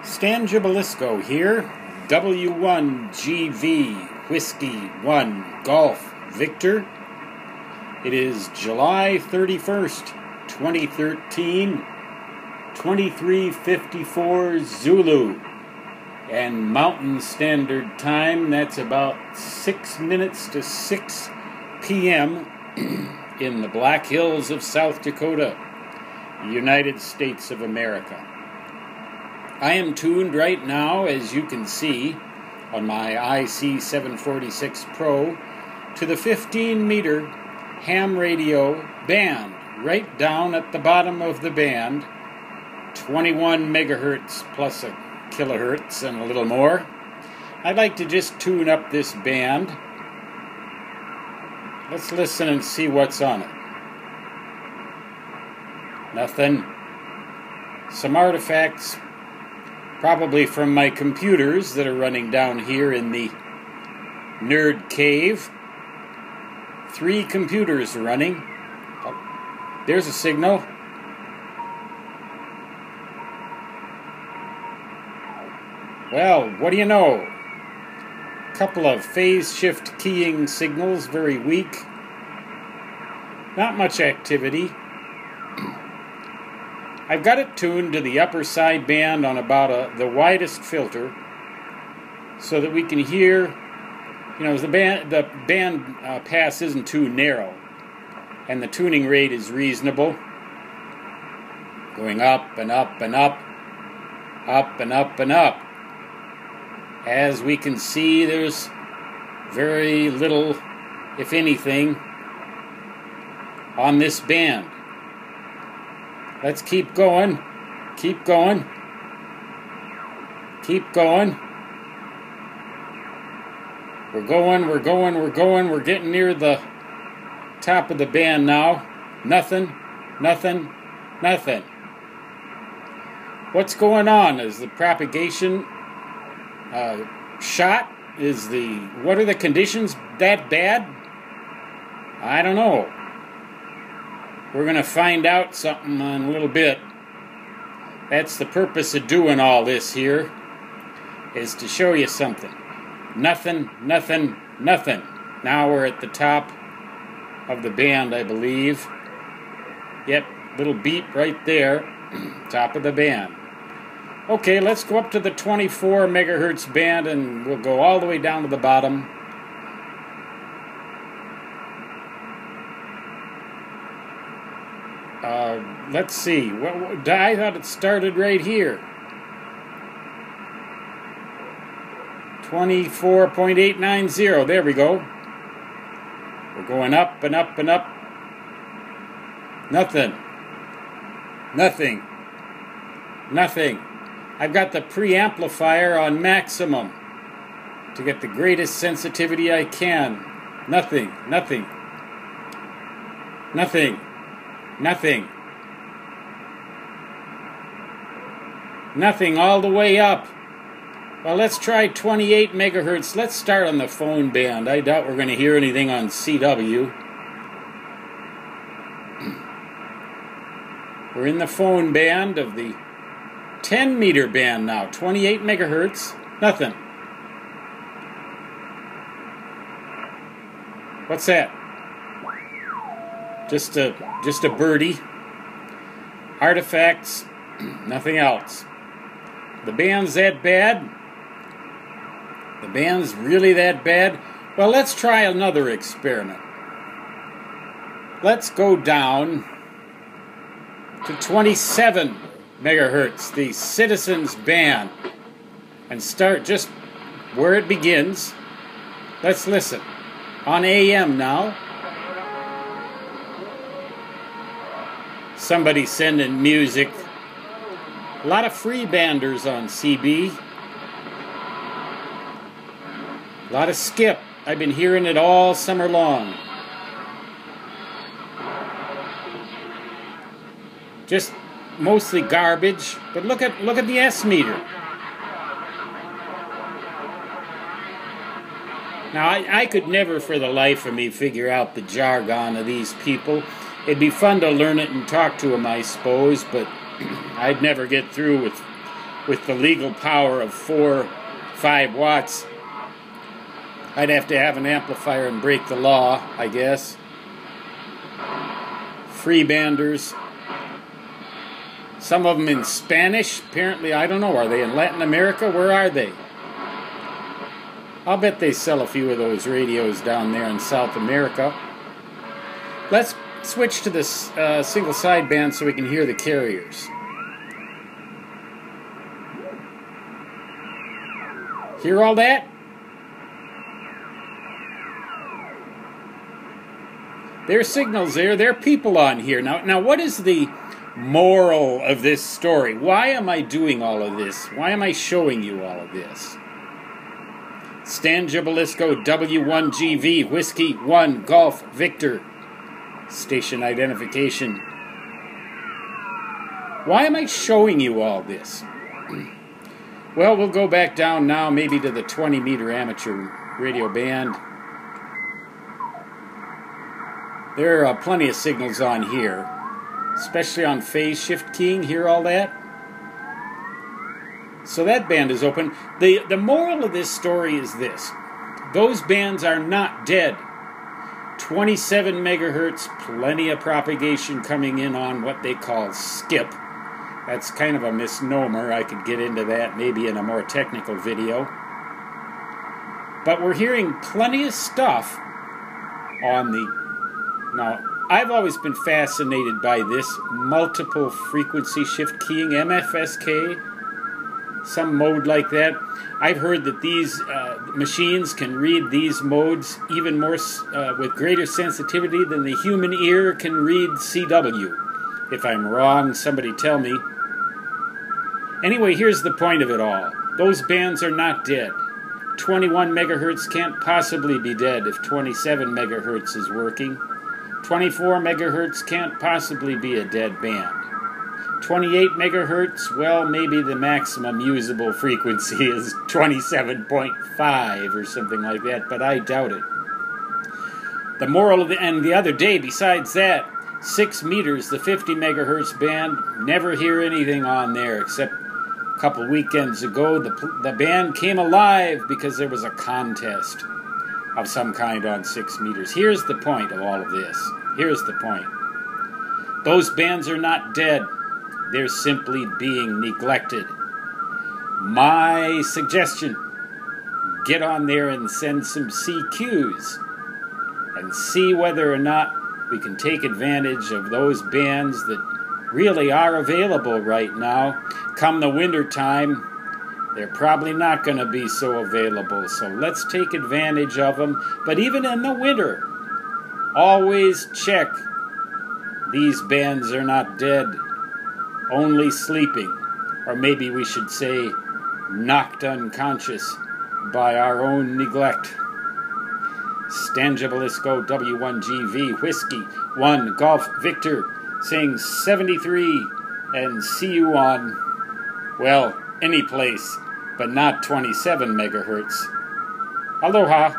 Stan Gibilisco here, W1GV Whiskey 1 Golf Victor. It is July 31st, 2013, 23:54 Zulu, and Mountain Standard Time. That's about 6 minutes to 6 p.m. in the Black Hills of South Dakota, United States of America. I am tuned right now, as you can see, on my IC746 Pro to the 15-meter ham radio band, right down at the bottom of the band, 21 megahertz plus a kilohertz and a little more. I'd like to just tune up this band. Let's listen and see what's on it. Nothing. Some artifacts, probably from my computers that are running down here in the Nerd Cave. 3 computers are running. Oh, there's a signal. Well, what do you know? A couple of phase shift keying signals, very weak. Not much activity. I've got it tuned to the upper side band on about the widest filter, so that we can hear, the band pass isn't too narrow, and the tuning rate is reasonable, going up and up and up, up and up and up. As we can see, there's very little, if anything, on this band. Let's keep going, keep going, keep going. We're going, we're going, we're going. We're getting near the top of the band now. Nothing, nothing, nothing. What's going on? Is the propagation shot? What are the conditions that bad? I don't know. We're going to find out something in a little bit. That's the purpose of doing all this here, is to show you something. Nothing, nothing, nothing. Now we're at the top of the band, I believe. Yep, little beep right there. Top of the band. Okay, let's go up to the 24 megahertz band, and we'll go all the way down to the bottom. Let's see. I thought it started right here. 24.890. There we go. We're going up and up and up. Nothing. Nothing. Nothing. I've got the preamplifier on maximum to get the greatest sensitivity I can. Nothing. Nothing. Nothing. Nothing. Nothing all the way up. Well, let's try 28 megahertz. Let's start on the phone band. I doubt we're going to hear anything on CW. We're in the phone band of the 10-meter band now. 28 megahertz. Nothing. What's that? Just a birdie. Artifacts. Nothing else. The band's that bad? The band's really that bad? Well, let's try another experiment. Let's go down to 27 megahertz, the Citizens band, and start just where it begins. Let's listen. On AM now. Somebody sending music. A lot of free banders on CB. A lot of skip. I've been hearing it all summer long. Just mostly garbage. But look at the S meter. Now I could never for the life of me figure out the jargon of these people. It'd be fun to learn it and talk to them, I suppose, but I'd never get through with with the legal power of 5 watts. I'd have to have an amplifier and break the law, I guess. Freebanders. Some of them in Spanish. Apparently, I don't know. Are they in Latin America? Where are they? I'll bet they sell a few of those radios down there in South America. Let's switch to this single sideband so we can hear the carriers. Hear all that? There's signals there. There are people on here. Now, what is the moral of this story? Why am I doing all of this? Why am I showing you all of this? Stan Gibilisco, W1GV, Whiskey 1, Golf, Victor. Station identification. Why am I showing you all this? Well, we'll go back down now, maybe to the 20-meter amateur radio band. There are plenty of signals on here, especially on phase shift keying. Hear all that? So that band is open. The moral of this story is this. Those bands are not dead. 27 megahertz, plenty of propagation coming in on what they call skip. That's kind of a misnomer. I could get into that maybe in a more technical video. But we're hearing plenty of stuff on the... Now, I've always been fascinated by this multiple frequency shift keying, MFSK, some mode like that. I've heard that these machines can read these modes even more with greater sensitivity than the human ear can read CW. If I'm wrong, somebody tell me. Anyway, here's the point of it all. Those bands are not dead. 21 megahertz can't possibly be dead if 27 megahertz is working. 24 megahertz can't possibly be a dead band. 28 megahertz, well, maybe the maximum usable frequency is 27.5 or something like that, but I doubt it. The moral of the other day, besides that, 6 meters, the 50 megahertz band, never hear anything on there except a couple weekends ago the band came alive because there was a contest of some kind on 6 meters. Here's the point of all of this. Here's the point. Those bands are not dead. They're simply being neglected. My suggestion, get on there and send some CQs and see whether or not we can take advantage of those bands that really are available right now. Come the winter time, they're probably not going to be so available, so let's take advantage of them. But even in the winter, always check. These bands are not dead, only sleeping, or maybe we should say knocked unconscious by our own neglect. Stan Gibilisco, W1GV, Whiskey 1, Golf, Victor, saying 73, and see you on, well, any place, but not 27 megahertz. Aloha.